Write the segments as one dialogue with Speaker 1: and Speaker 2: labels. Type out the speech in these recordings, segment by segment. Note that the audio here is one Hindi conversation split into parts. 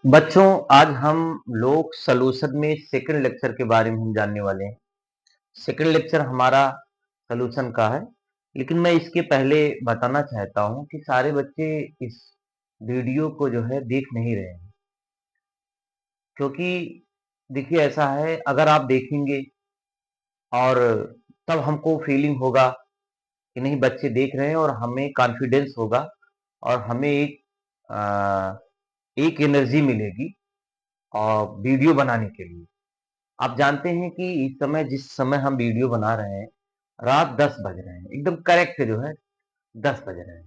Speaker 1: बच्चों, आज हम लोग सॉल्यूशन में सेकंड लेक्चर के बारे में हम जानने वाले हैं। सेकंड लेक्चर हमारा सॉल्यूशन का है, लेकिन मैं इसके पहले बताना चाहता हूँ कि सारे बच्चे इस वीडियो को जो है देख नहीं रहे हैं, क्योंकि देखिए ऐसा है, अगर आप देखेंगे और तब हमको फीलिंग होगा कि नहीं बच्चे देख रहे हैं और हमें कॉन्फिडेंस होगा और हमें एक एनर्जी मिलेगी और वीडियो बनाने के लिए। आप जानते हैं कि इस समय जिस समय हम वीडियो बना रहे हैं, रात 10 बज रहे हैं, एकदम करेक्ट जो है 10 बज रहे हैं।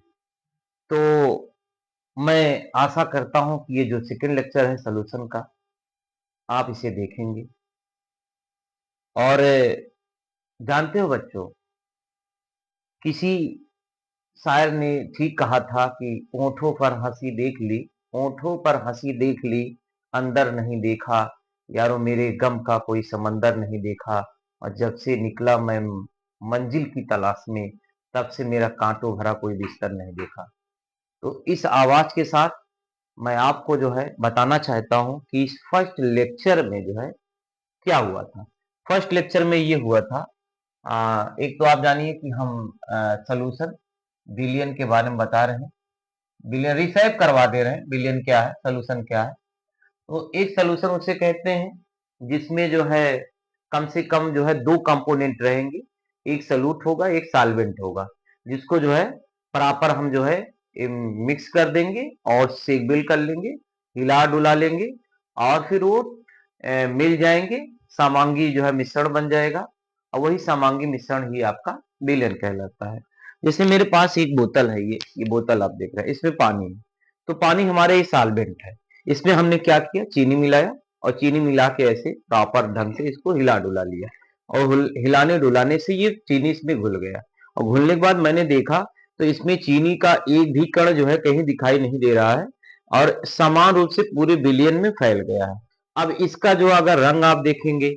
Speaker 1: तो मैं आशा करता हूँ कि ये जो सेकंड लेक्चर है सॉल्यूशन का, आप इसे देखेंगे। और जानते हो बच्चों, किसी शायर ने ठीक कहा था कि होठों पर हंसी देख ली, होठों पर हंसी देख ली, अंदर नहीं देखा, यारो मेरे गम का कोई समंदर नहीं देखा। और जब से निकला मैं मंजिल की तलाश में, तब से मेरा कांटों भरा कोई बिस्तर नहीं देखा। तो इस आवाज के साथ मैं आपको जो है बताना चाहता हूँ कि इस फर्स्ट लेक्चर में जो है क्या हुआ था। फर्स्ट लेक्चर में ये हुआ था, एक तो आप जानिए कि हम सोल्यूशन बिलियन के बारे में बता रहे हैं, बिलियन रिसेप करवा दे रहे हैं, बिलियन क्या है, सोल्यूशन क्या है। तो एक सोल्यूशन उसे कहते हैं जिसमें जो है कम से कम जो है दो कंपोनेंट रहेंगे, एक सॉल्यूट होगा, एक सॉल्वेंट होगा, जिसको जो है प्रॉपर हम जो है मिक्स कर देंगे और सेकबिल कर लेंगे, हिला डुला लेंगे और फिर वो मिल जाएंगे, समांगी जो है मिश्रण बन जाएगा और वही समांगी मिश्रण ही आपका विलयन कहलाता है। जैसे मेरे पास एक बोतल है, ये बोतल आप देख रहे हैं, इसमें पानी है। तो पानी हमारे ये सॉल्वेंट है। इसमें हमने क्या किया, चीनी मिलाया और चीनी मिला के ऐसे प्रॉपर ढंग से इसको हिला डुला लिया और हिलाने डुलाने से ये चीनी इसमें घुल गया। और घुलने के बाद मैंने देखा तो इसमें चीनी का एक भी कण जो है कहीं दिखाई नहीं दे रहा है और समान रूप से पूरे बिलियन में फैल गया है। अब इसका जो अगर रंग आप देखेंगे,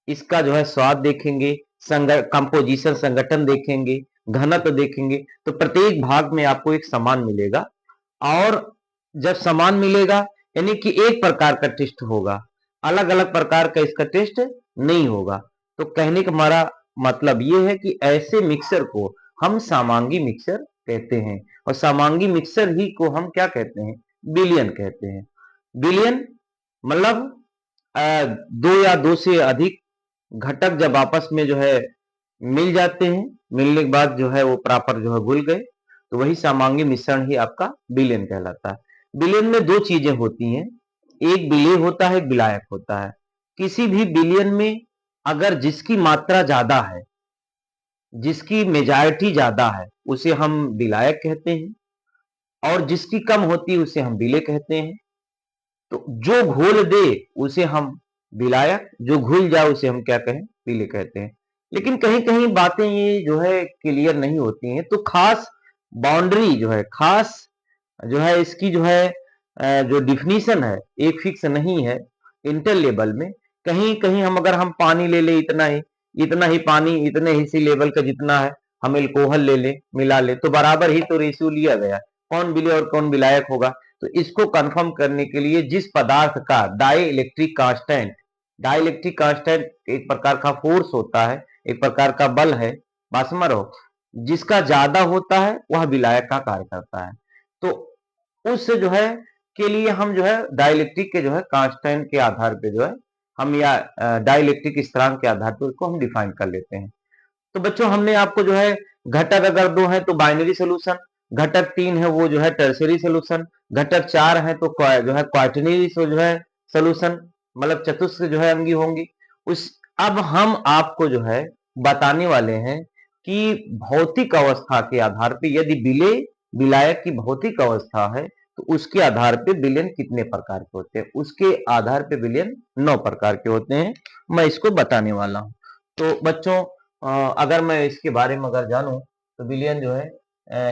Speaker 1: इसका जो है स्वाद देखेंगे, कंपोजिशन संगठन देखेंगे, घनत्व देखेंगे, तो प्रत्येक भाग में आपको एक समान मिलेगा। और जब समान मिलेगा यानी कि एक प्रकार का टेस्ट होगा, अलग अलग प्रकार का इसका टेस्ट नहीं होगा। तो कहने का हमारा मतलब ये है कि ऐसे मिक्सर को हम समांगी मिक्सर कहते हैं और समांगी मिक्सर ही को हम क्या कहते हैं, बिलियन कहते हैं। बिलियन मतलब दो या दो से अधिक घटक जब आपस में जो है मिल जाते हैं, मिलने के बाद जो है वो प्रॉपर जो है घुल गए, तो वही समांगी मिश्रण ही आपका विलयन कहलाता है। विलयन में दो चीजें होती हैं, एक विलेय होता है, एक विलायक होता है। किसी भी विलयन में अगर जिसकी मात्रा ज्यादा है, जिसकी मेजॉरिटी ज्यादा है, उसे हम विलायक कहते हैं और जिसकी कम होती है उसे हम विलेय कहते हैं। तो जो घोल दे उसे हम विलायक, जो घुल जाए उसे हम क्या कहें, विलेय कहते हैं। लेकिन कहीं कहीं बातें ये जो है क्लियर नहीं होती हैं, तो खास बाउंड्री जो है, खास जो है इसकी जो है जो डिफिनीशन है एक फिक्स नहीं है। इंटर लेवल में कहीं कहीं हम अगर हम पानी ले ले, इतना ही पानी इतने ही सी लेवल का जितना है, हम एल्कोहल ले ले मिला ले, तो बराबर ही तो रेशियो लिया गया, कौन विलेय और कौन विलायक होगा। तो इसको कंफर्म करने के लिए जिस पदार्थ का डाइलेक्ट्रिक कांस्टेंट एक प्रकार का फोर्स होता है, एक प्रकार का बल है, बात समझ रहे हो, जिसका ज्यादा होता है वह विलायक का कार्य करता है। तो उस जो है के लिए हम जो है डाइलेक्ट्रिक के जो है कांस्टेंट के आधार पे जो है हम या डाइलेक्ट्रिक स्थिरांक के आधार पर उसको हम डिफाइन कर लेते हैं। तो बच्चों हमने आपको जो है घटक अगर दो है तो बाइनरी सोल्यूशन, घटक तीन है वो जो है टर्सरी सोल्यूशन, घटक चार है तो जो है क्वाटरनरी जो है सोल्यूशन, मतलब चतुस्क जो है अंगी होंगी। उस अब हम आपको जो है बताने वाले हैं कि भौतिक अवस्था के आधार पे यदि विलेय विलायक की भौतिक अवस्था है तो उसके आधार पे विलयन कितने प्रकार के होते हैं, उसके आधार पे विलयन 9 प्रकार के होते हैं। मैं इसको बताने वाला हूं। तो बच्चों अगर मैं इसके बारे में अगर जानूं तो विलयन जो है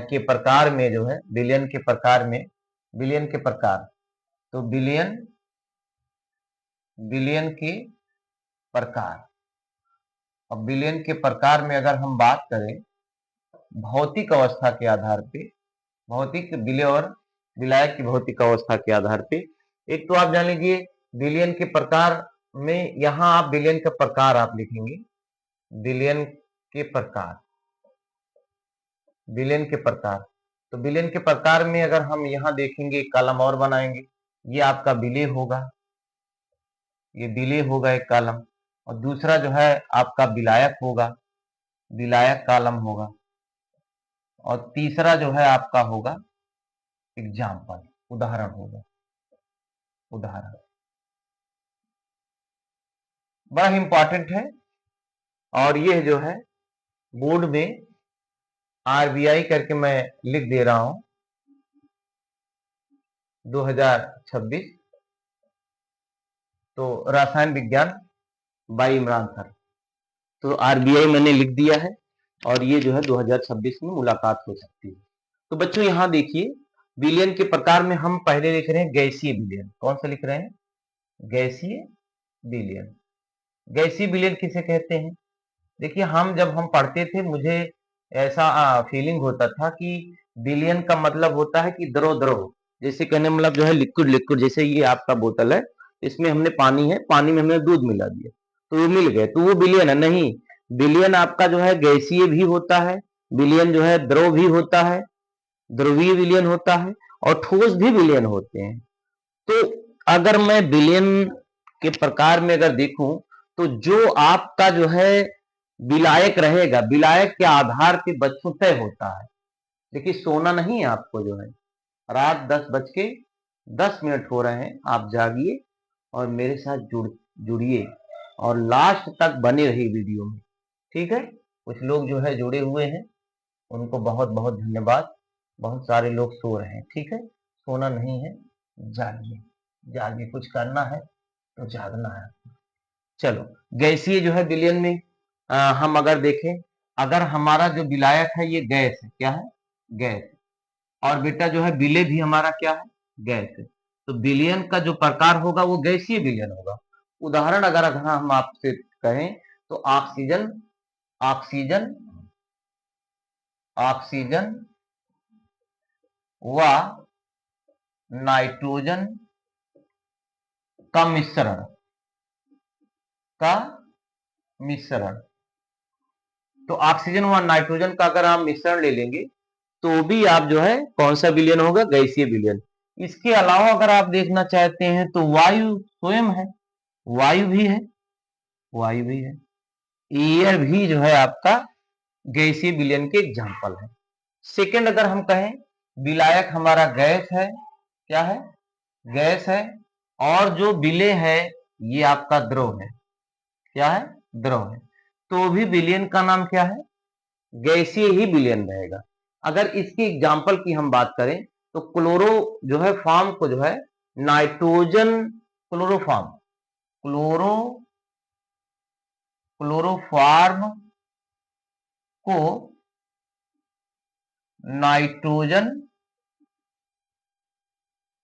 Speaker 1: के प्रकार में जो है, विलयन के प्रकार में, विलयन के प्रकार, तो विलयन विलयन के प्रकार, अब विलयन के प्रकार में अगर हम बात करें भौतिक अवस्था के आधार पे, भौतिक विलेय और विलायक की भौतिक अवस्था के आधार पे, एक तो आप जान लीजिए बिलियन के प्रकार में, यहां आप बिलियन का प्रकार आप लिखेंगे, बिलियन के प्रकार, बिलियन के प्रकार। तो बिलियन के प्रकार में अगर हम यहां देखेंगे, एक कॉलम और बनाएंगे, ये आपका बिलियन होगा, ये बिलियन होगा एक कॉलम, और दूसरा जो है आपका विलायक होगा, विलायक कॉलम होगा, और तीसरा जो है आपका होगा एग्जाम्पल, उदाहरण होगा, उदाहरण। बड़ा इंपॉर्टेंट है, और ये जो है बोर्ड में आरबीआई करके मैं लिख दे रहा हूं 2026, तो रसायन विज्ञान बाई इमरान सर, तो आरबीआई मैंने लिख दिया है, और ये जो है 2026 में मुलाकात हो सकती है। तो बच्चों यहां देखिए, बिलियन के प्रकार में हम पहले लिख रहे हैं गैसीय बिलियन। कौन सा लिख रहे हैं? गैसीय बिलियन। गैसीय बिलियन किसे कहते हैं? देखिए, हम जब हम पढ़ते थे, मुझे ऐसा फीलिंग होता था कि बिलियन का मतलब होता है कि द्रव द्रव, जैसे कहने मतलब जो है लिक्विड लिक्विड, जैसे ये आपका बोतल है, इसमें हमने पानी है, पानी में हमने दूध मिला दिया तो वो मिल गए, तो वो बिलियन है। नहीं, बिलियन आपका जो है गैसीय भी होता है, बिलियन जो है द्रव भी होता है, ध्रुवीय विलयन होता है, और ठोस भी विलयन होते हैं। तो अगर मैं विलयन के प्रकार में अगर देखूं, तो जो आपका जो है विलायक रहेगा, विलायक के आधार पे बच्चों तय होता है। देखिए, सोना नहीं है आपको जो है, रात 10:10 हो रहे हैं, आप जागिए और मेरे साथ जुड़िए, और लास्ट तक बने रहिए वीडियो में, ठीक है। कुछ लोग जो है जुड़े हुए हैं, उनको बहुत बहुत धन्यवाद। बहुत सारे लोग सो रहे हैं, ठीक है, सोना नहीं है, जागिए, जागिए, कुछ करना है तो जागना है। चलो, गैसीय जो है विलयन में हम अगर देखें, अगर हमारा जो विलायक है ये गैस है, क्या है? गैस। और बेटा जो है विलय भी हमारा क्या है? गैस है। तो विलयन का जो प्रकार होगा वो गैसीय विलयन होगा। उदाहरण अगर हम आपसे कहें, तो ऑक्सीजन, ऑक्सीजन, ऑक्सीजन व नाइट्रोजन का मिश्रण, का मिश्रण। तो ऑक्सीजन व नाइट्रोजन का अगर आप मिश्रण ले लेंगे, तो भी आप जो है कौन सा विलयन होगा? गैसीय विलयन। इसके अलावा अगर आप देखना चाहते हैं तो वायु स्वयं है, वायु भी है, वायु भी है, एयर भी जो है आपका गैसीय विलयन के एग्जाम्पल है। सेकंड अगर हम कहें, विलायक हमारा गैस है, क्या है? गैस है, और जो विलय है ये आपका द्रव है, क्या है? द्रव है। तो भी विलयन का नाम क्या है? गैसीय ही विलयन रहेगा। अगर इसकी एग्जाम्पल की हम बात करें, तो क्लोरो जो है फॉर्म को जो है नाइट्रोजन, क्लोरोफॉर्म, क्लोरो क्लोरोफॉर्म को नाइट्रोजन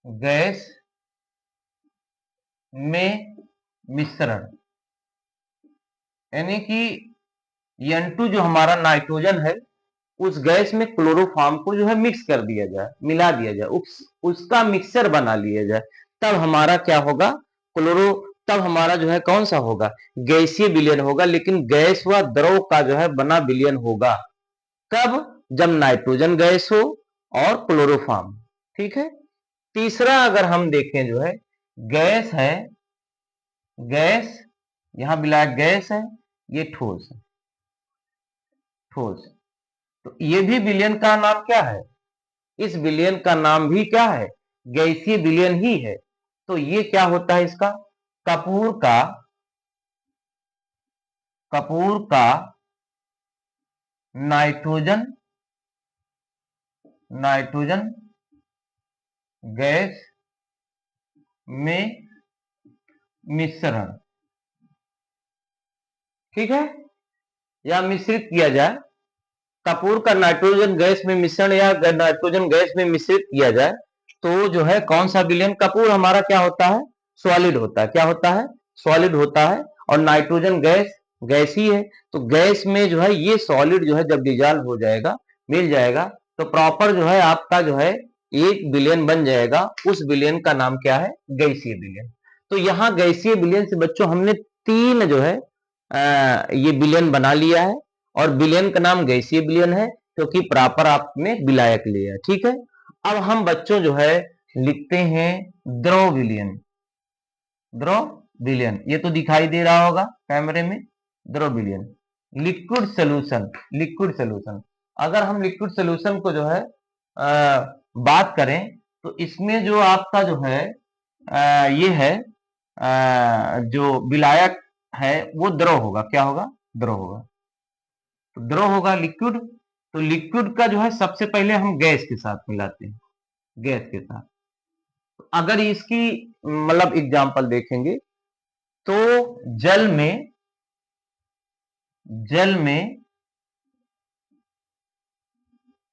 Speaker 1: गैस में मिश्रण, यानी कि N2 जो हमारा नाइट्रोजन है, उस गैस में क्लोरोफॉर्म को जो है मिक्स कर दिया जाए, मिला दिया जाए, उसका मिक्सचर बना लिया जाए, तब हमारा क्या होगा? क्लोरो, तब हमारा जो है कौन सा होगा? गैसीय विलयन होगा। लेकिन गैस व द्रव का जो है बना विलयन होगा कब? जब नाइट्रोजन गैस हो और क्लोरोफॉर्म, ठीक है। तीसरा अगर हम देखें, जो है गैस है, गैस, यहां मिला गैस है, ये ठोस है, ठोस। तो ये भी विलयन का नाम क्या है? इस विलयन का नाम भी क्या है? गैसीय विलयन ही है। तो ये क्या होता है इसका? कपूर का, कपूर का नाइट्रोजन, नाइट्रोजन गैस में मिश्रण, ठीक है, या मिश्रित किया जाए, कपूर का नाइट्रोजन गैस में मिश्रण या नाइट्रोजन गैस में मिश्रित किया जाए, तो जो है कौन सा विलयन? कपूर हमारा क्या होता है? सॉलिड होता है, क्या होता है? सॉलिड होता है। और नाइट्रोजन गैस, गैस ही है। तो गैस में जो है ये सॉलिड जो है जब डिजॉल्व हो जाएगा, मिल जाएगा, तो प्रॉपर जो है आपका जो है एक बिलियन बन जाएगा, उस बिलियन का नाम क्या है? गैसीय बिलियन। तो यहां गैसीय बिलियन से बच्चों हमने तीन जो है ये बिलियन बना लिया है, और बिलियन का नाम गैसीय बिलियन है क्योंकि प्रॉपर आपने विलायक लिया है। ठीक है, अब हम बच्चों जो है लिखते हैं द्रव विलयन। द्रव विलयन ये तो दिखाई दे रहा होगा कैमरे में, द्रव विलयन। लिक्विड सोल्यूशन, लिक्विड सोल्यूशन, अगर हम लिक्विड सोल्यूशन को जो है बात करें तो इसमें जो आपका जो है ये है जो विलायक है वो द्रव होगा। क्या होगा? द्रव होगा। तो द्रव होगा लिक्विड, तो लिक्विड का जो है सबसे पहले हम गैस के साथ मिलाते हैं, गैस के साथ। अगर इसकी मतलब एग्जांपल देखेंगे तो जल में, जल में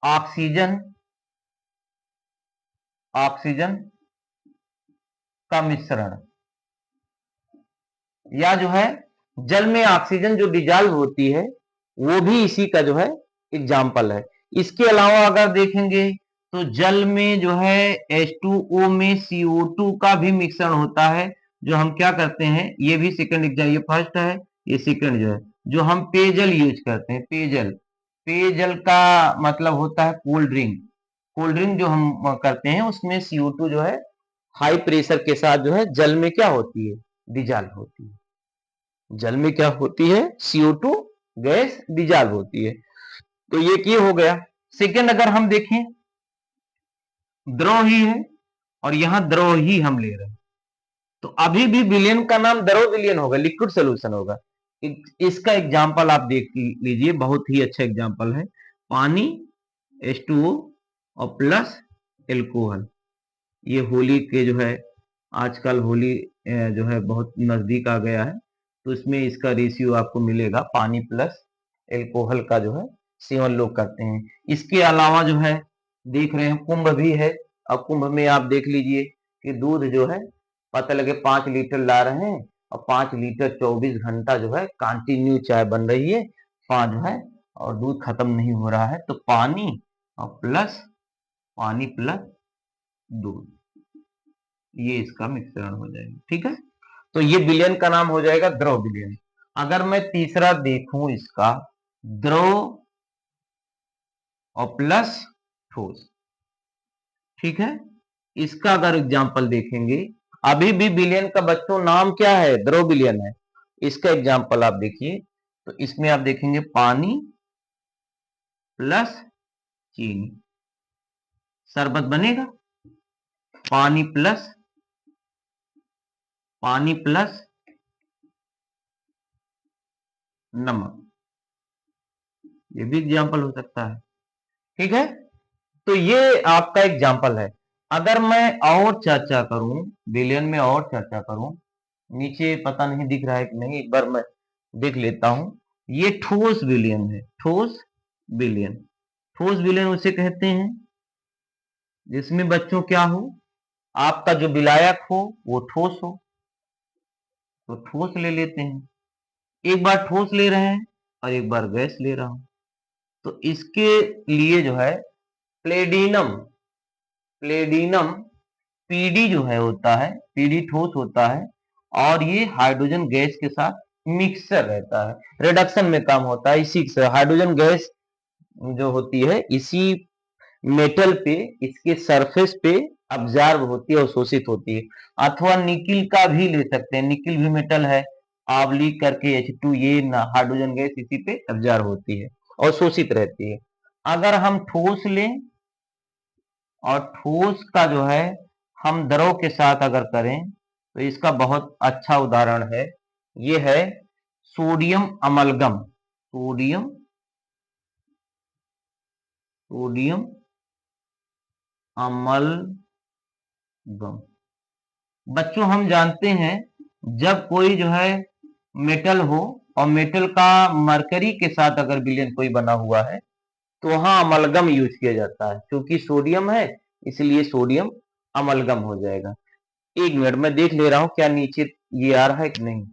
Speaker 1: ऑक्सीजन, ऑक्सीजन का मिश्रण, या जो है जल में ऑक्सीजन जो डिजॉल्व होती है वो भी इसी का जो है एग्जाम्पल है। इसके अलावा अगर देखेंगे तो जल में जो है H2O में CO2 का भी मिश्रण होता है, जो हम क्या करते हैं, ये भी सेकंड एग्जाम, ये फर्स्ट है, ये सेकंड जो है, जो हम पेयजल यूज करते हैं, पेयजल। पेयजल का मतलब होता है कोल्ड ड्रिंक। कोल्ड ड्रिंक जो हम करते हैं उसमें CO2 जो है हाई प्रेशर के साथ जो है जल में क्या होती है? डिजॉल्व होती है। जल में क्या होती है? CO2 गैस डिजॉल्व होती है। तो ये हो गया। सेकंड अगर हम देखें, द्रव ही है और यहां द्रव ही हम ले रहे हैं, तो अभी भी विलयन का नाम द्रव विलयन होगा, लिक्विड सोल्यूशन होगा। इसका एग्जाम्पल आप देख लीजिए, बहुत ही अच्छा एग्जाम्पल है। पानी H2O और प्लस एल्कोहल। ये होली के जो है, आजकल होली जो है बहुत नजदीक आ गया है, तो इसमें इसका रेशियो आपको मिलेगा, पानी प्लस एल्कोहल का जो है सेवन लोग करते हैं। इसके अलावा जो है देख रहे हैं कुंभ भी है। अब कुंभ में आप देख लीजिए कि दूध जो है पता लगे 5 लीटर ला रहे हैं, और 5 लीटर 24 घंटा जो है कंटिन्यू चाय बन रही है, पांच है, और दूध खत्म नहीं हो रहा है। तो पानी और प्लस, पानी प्लस दूध, ये इसका मिश्रण हो जाएगा। ठीक है, तो ये विलयन का नाम हो जाएगा द्रव विलयन। अगर मैं तीसरा देखूं इसका, द्रव और प्लस ठोस। ठीक है, इसका अगर एग्जाम्पल देखेंगे, अभी भी विलयन का बच्चों नाम क्या है? द्रव विलयन है। इसका एग्जाम्पल आप देखिए, तो इसमें आप देखेंगे पानी प्लस चीनी, शरबत बनेगा। पानी प्लस, पानी प्लस नमक, ये भी एग्जाम्पल हो सकता है। ठीक है, तो ये आपका एग्जाम्पल है। अगर मैं और चर्चा करूं, विलयन में और चर्चा करूं, नीचे पता नहीं दिख रहा है कि नहीं, एक बार मैं देख लेता हूं। ये ठोस विलयन है, ठोस विलयन। ठोस विलयन उसे कहते हैं जिसमें बच्चों क्या हो, आपका जो विलायक हो वो ठोस हो। तो ठोस ले लेते हैं, एक बार ठोस ले रहे हैं और एक बार गैस ले रहा हूं। तो इसके लिए जो है प्लेडिनम, प्लेडिनम पीडी जो है होता है, पीडी ठोस होता है, और ये हाइड्रोजन गैस के साथ मिक्सर रहता है, रिडक्शन में काम होता है। इसी से हाइड्रोजन गैस जो होती है इसी मेटल पे, इसके सरफेस पे ऑब्जर्व होती है और शोषित होती है। अथवा निकिल का भी ले सकते हैं, निकिल भी मेटल है, आवलिक करके H2, ये हाइड्रोजन गैस इसी पे ऑब्जर्व होती है और शोषित रहती है। अगर हम ठोस लें, और ठोस का जो है हम द्रव के साथ अगर करें, तो इसका बहुत अच्छा उदाहरण है, ये है sodium amalgam. Sodium, sodium amalgam. बच्चों हम जानते हैं जब कोई जो है मेटल हो, और मेटल का मरकरी के साथ अगर विलयन कोई बना हुआ है, तो वहां अमलगम यूज किया जाता है। क्योंकि सोडियम है इसलिए सोडियम अमलगम हो जाएगा। एक मिनट मैं देख ले रहा हूं क्या नीचे ये आ रहा है कि नहीं।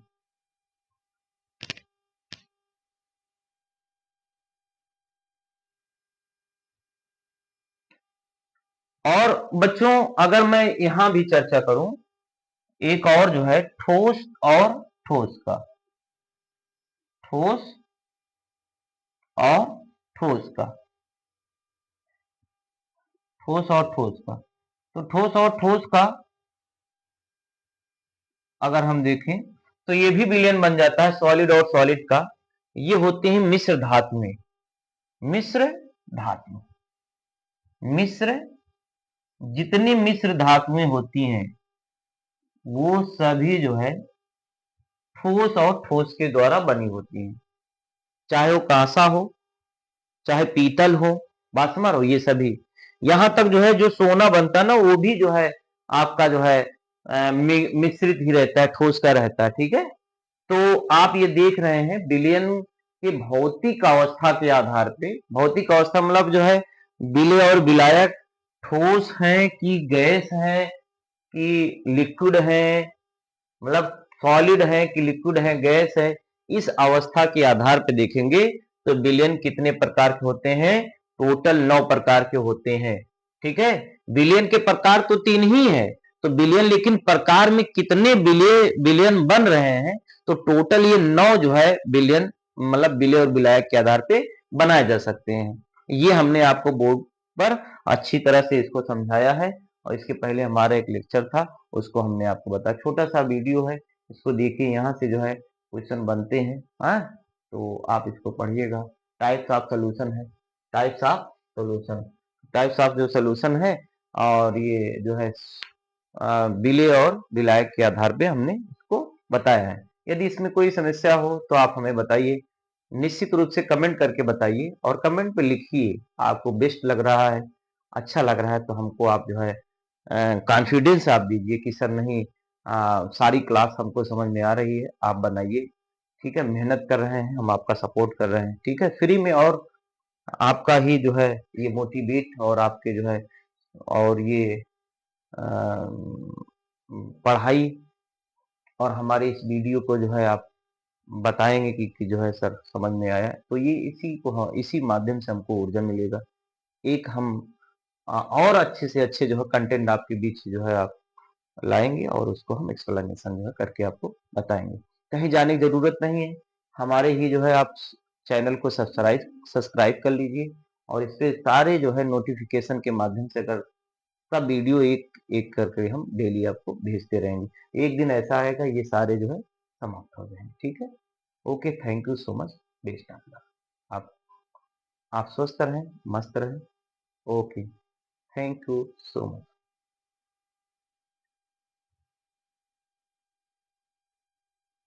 Speaker 1: और बच्चों अगर मैं यहां भी चर्चा करूं एक और जो है ठोस और ठोस का, ठोस और ठोस का, ठोस और ठोस का, तो ठोस और ठोस का अगर हम देखें तो ये भी विलयन बन जाता है सॉलिड और सॉलिड का। ये होते हैं मिश्र धातुएं, मिश्र धातु, मिश्र, जितनी मिश्र धातुएं होती हैं वो सभी जो है ठोस और ठोस के द्वारा बनी होती हैं, चाहे वो कांसा हो चाहे पीतल हो, बात समझ रहे हो, ये सभी। यहां तक जो है जो सोना बनता है ना वो भी जो है आपका जो है मिश्रित ही रहता है, ठोस का रहता है, ठीक है। तो आप ये देख रहे हैं विलयन के भौतिक अवस्था के आधार पे, भौतिक अवस्था मतलब जो है विलय और विलायक ठोस है कि गैस है कि लिक्विड है, मतलब सॉलिड है कि लिक्विड है, गैस है, इस अवस्था के आधार पे देखेंगे तो विलयन कितने प्रकार के होते हैं, टोटल 9 प्रकार के होते हैं, ठीक है। विलयन के प्रकार तो 3 ही है, तो विलयन लेकिन प्रकार में कितने विलयन बन रहे हैं, तो टोटल ये 9 जो है विलयन मतलब विलय और विलायक के आधार पे बनाए जा सकते हैं। ये हमने आपको बोर्ड पर अच्छी तरह से इसको समझाया है, और इसके पहले हमारा एक लेक्चर था उसको हमने आपको बताया, छोटा सा वीडियो है, इसको देखिए, यहाँ से जो है क्वेश्चन बनते हैं, हाँ, तो आप इसको पढ़िएगा। टाइप्स ऑफ सोल्यूशन है, types of solution, types of जो सोल्यूशन है, और ये जो है विलय और विलायक के आधार पे हमने इसको बताया है। यदि इसमें कोई समस्या हो तो आप हमें बताइए, निश्चित रूप से कमेंट करके बताइए, और कमेंट पे लिखिए आपको बेस्ट लग रहा है, अच्छा लग रहा है, तो हमको आप जो है कॉन्फिडेंस आप दीजिए कि सर नहीं, सारी क्लास हमको समझ में आ रही है, आप बनाइए, ठीक है, मेहनत कर रहे हैं, हम आपका सपोर्ट कर रहे हैं, ठीक है, फ्री में, और आपका ही जो है ये मोटिवेट और आपके जो है और ये पढ़ाई और हमारे इस वीडियो को जो है आप बताएंगे कि जो है सर समझ में आया, तो ये इसी को इसी माध्यम से हमको ऊर्जा मिलेगा, एक हम और अच्छे से अच्छे जो है कंटेंट आपके बीच जो है आप लाएंगे, और उसको हम एक्सप्लेनेशन जो है करके आपको बताएंगे। कहीं जाने की जरूरत नहीं है, हमारे ही जो है आप चैनल को सब्सक्राइब सब्सक्राइब कर लीजिए, और इससे सारे जो है नोटिफिकेशन के माध्यम से अगर सब वीडियो एक एक करके हम डेली आपको भेजते रहेंगे, एक दिन ऐसा आएगा ये सारे जो है समाप्त हो जाएंगे, ठीक है। Okay, thank you so much, best of luck. आप आप स्वस्थ रहें, मस्त रहें। Okay, thank you so much.